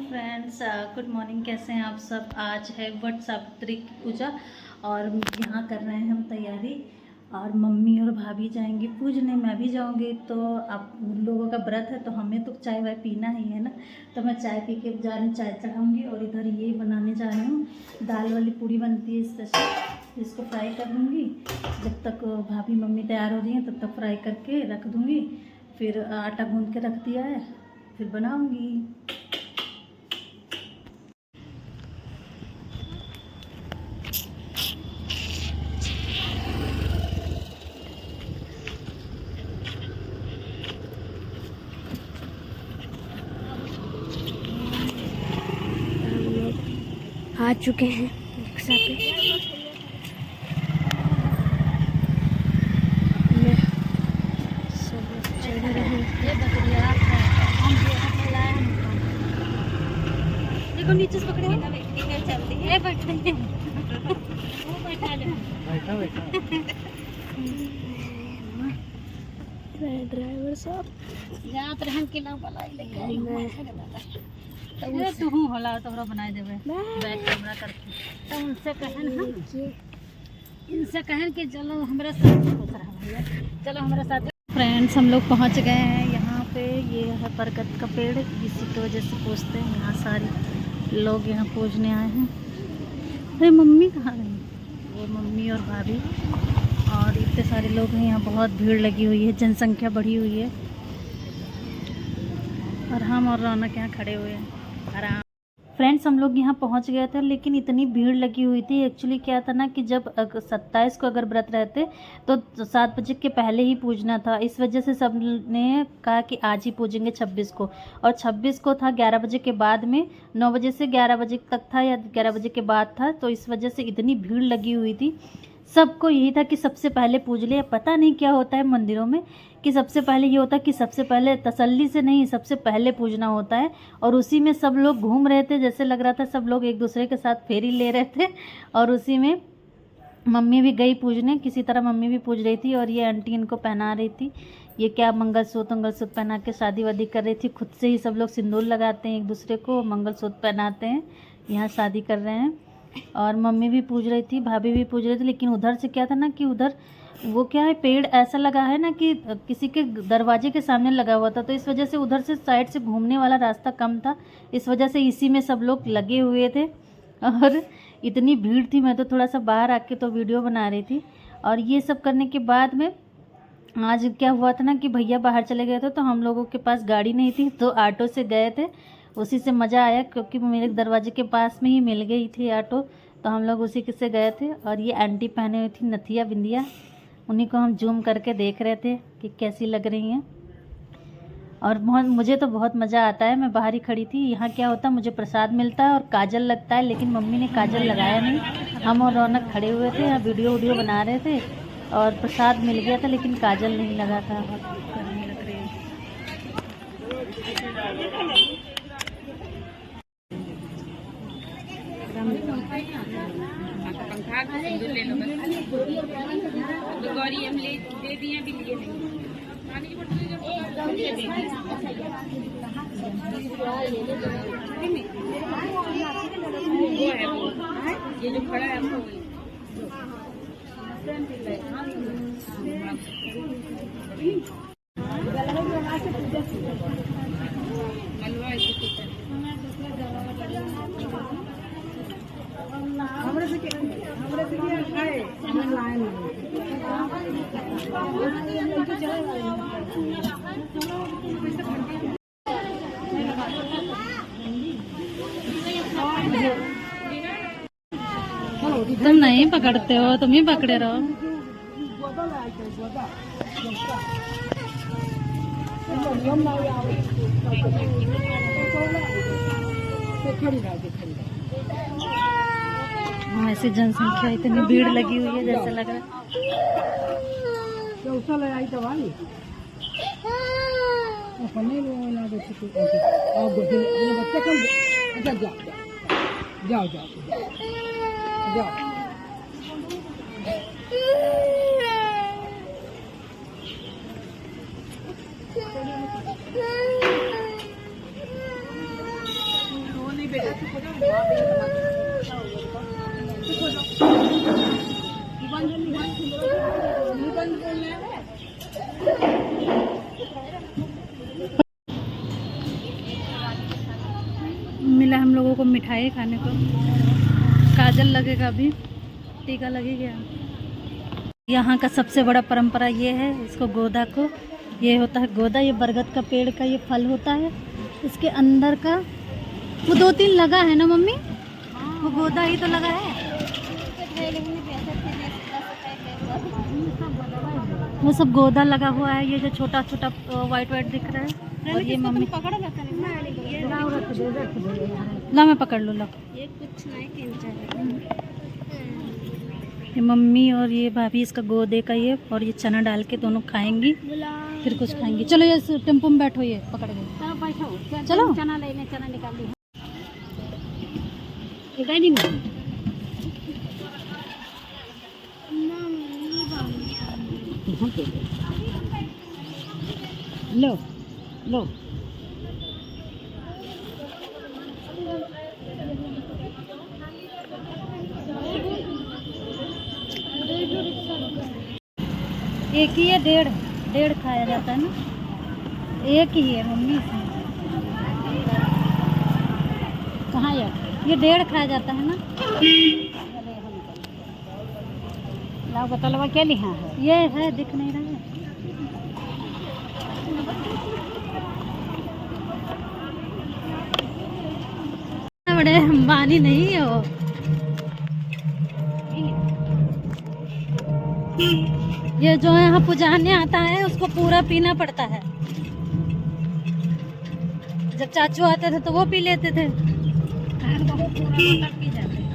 Friends, good morning. कैसे हैं आप सब। आज है वट सावित्री की पूजा और यहाँ कर रहे हैं हम तैयारी। और मम्मी और भाभी जाएंगी पूजने, मैं भी जाऊंगी। तो आप लोगों का व्रत है तो हमें तो चाय वाय पीना ही है ना। तो मैं चाय पी के जा रही हूँ, चाय चढ़ाऊँगी। और इधर ये बनाने जा रही हूँ, दाल वाली पूड़ी बनती है स्पेशल, इसको फ्राई कर लूँगी। जब तक भाभी मम्मी तैयार हो रही हैं तब तक फ्राई करके रख दूँगी। फिर आटा गूँध के रख दिया है, फिर बनाऊँगी। आ चुके हैं रिक्शा पे। सब चढ़ रहे हैं। देखो नीचे से पकड़े चलती है। ड्राइवर साहब जात रहन के ना बनाई तू होला तोहरा बनाई देबे बैक कैमरा करके। तो उनसे कहन कि चलो हमारे साथ भैया, चलो हमारे साथ। फ्रेंड्स, हम लोग पहुंच गए हैं यहाँ पे। ये है बरगद का पेड़, इसी की वजह से पूजते हैं यहाँ। सारे लोग यहाँ पूजने आए हैं। अरे मम्मी कहाँ गई? वो मम्मी और भाभी और इतने सारे लोग हैं यहाँ। बहुत भीड़ लगी हुई है, जनसंख्या बढ़ी हुई है। और हम और रौनक यहाँ खड़े हुए हैं आराम। फ्रेंड्स, हम लोग यहाँ पहुँच गए थे, लेकिन इतनी भीड़ लगी हुई थी। एक्चुअली क्या था ना कि जब 27 को अगर व्रत रहते तो 7 बजे के पहले ही पूजना था। इस वजह से सब ने कहा कि आज ही पूजेंगे 26 को। और 26 को था 11 बजे के बाद में, 9 बजे से 11 बजे तक था या 11 बजे के बाद था। तो इस वजह से इतनी भीड़ लगी हुई थी। सबको यही था कि सबसे पहले पूज ले। पता नहीं क्या होता है मंदिरों में कि सबसे पहले ये होता है कि सबसे पहले तसल्ली से नहीं, सबसे पहले पूजना होता है। और उसी में सब लोग घूम रहे थे, जैसे लग रहा था सब लोग एक दूसरे के साथ फेरी ले रहे थे। और उसी में मम्मी भी गई पूजने, किसी तरह मम्मी भी पूज रही थी। और ये आंटी इनको पहना रही थी, ये क्या मंगलसूत्र पहना के शादी वादी कर रही थी। खुद से ही सब लोग सिंदूर लगाते हैं एक दूसरे को, मंगलसूत्र पहनाते हैं, यहाँ शादी कर रहे हैं। और मम्मी भी पूज रही थी, भाभी भी पूज रही थी। लेकिन उधर से क्या था ना कि उधर वो क्या है, पेड़ ऐसा लगा है ना कि किसी के दरवाजे के सामने लगा हुआ था। तो इस वजह से उधर से साइड से घूमने वाला रास्ता कम था, इस वजह से इसी में सब लोग लगे हुए थे। और इतनी भीड़ थी, मैं तो थोड़ा सा बाहर आके तो वीडियो बना रही थी। और ये सब करने के बाद में आज क्या हुआ था ना कि भैया बाहर चले गए थे, तो हम लोगों के पास गाड़ी नहीं थी, तो ऑटो से गए थे। उसी से मज़ा आया, क्योंकि मेरे दरवाजे के पास में ही मिल गई थी ऑटो, तो हम लोग उसी से गए थे। और ये आंटी पहने हुई थी नथिया बिंदिया, उन्हीं को हम जूम करके देख रहे थे कि कैसी लग रही हैं। और मुझे तो बहुत मज़ा आता है। मैं बाहर ही खड़ी थी। यहाँ क्या होता है, मुझे प्रसाद मिलता है और काजल लगता है, लेकिन मम्मी ने काजल लगाया नहीं। हम और रौनक खड़े हुए थे, यहाँ वीडियो बना रहे थे और प्रसाद मिल गया था, लेकिन काजल नहीं लगा था। गर्मी लग रही है। ले लो, गौरी हम ले दे दिए भी लिए नहीं। पानी की बोतल ये जो खड़ा है हमको तुम नहीं पकड़ते हो, तुम ही पकड़े रहो। ऐसी जनसंख्या, इतनी भीड़ लगी हुई है, जैसे लग रहा है। जाओ जाओ जाओ। मिला हम लोगों को मिठाई खाने को। काजल लगेगा, अभी टीका लगेगा। यहाँ का सबसे बड़ा परंपरा ये है, इसको गोदा को, ये होता है गोदा, ये बरगद का पेड़ का ये फल होता है। इसके अंदर का वो 2-3 लगा है ना मम्मी, वो गोदा ही तो लगा है। वो सब गोदा लगा हुआ है। ये जो छोटा छोटा वाइट वाइट दिख रहा है। और ये मम्मी ला, मैं पकड़ लूँ, ला। ये कुछ नहीं ये मम्मी और ये भाभी इसका गोदे का ये, और ये चना डाल के दोनों खाएंगी, फिर कुछ खाएंगी। चलो ये टेम्पो में बैठो, ये पकड़ के चलो। चना लेने, चना निकाल ली। लो लो। एक ही है, डेढ़ खाया जाता है ना, एक ही है मम्मी। कहाँ ये 1.5 खाया जाता है ना। लाओ बतलवा क्या लिखा है? ये है, दिख नहीं रहा है। बड़े अंबानी नहीं है वो। ये जो यहाँ पुजाने आता है उसको पूरा पीना पड़ता है। जब चाचू आते थे तो वो पी लेते थे। पूरा पी जाते।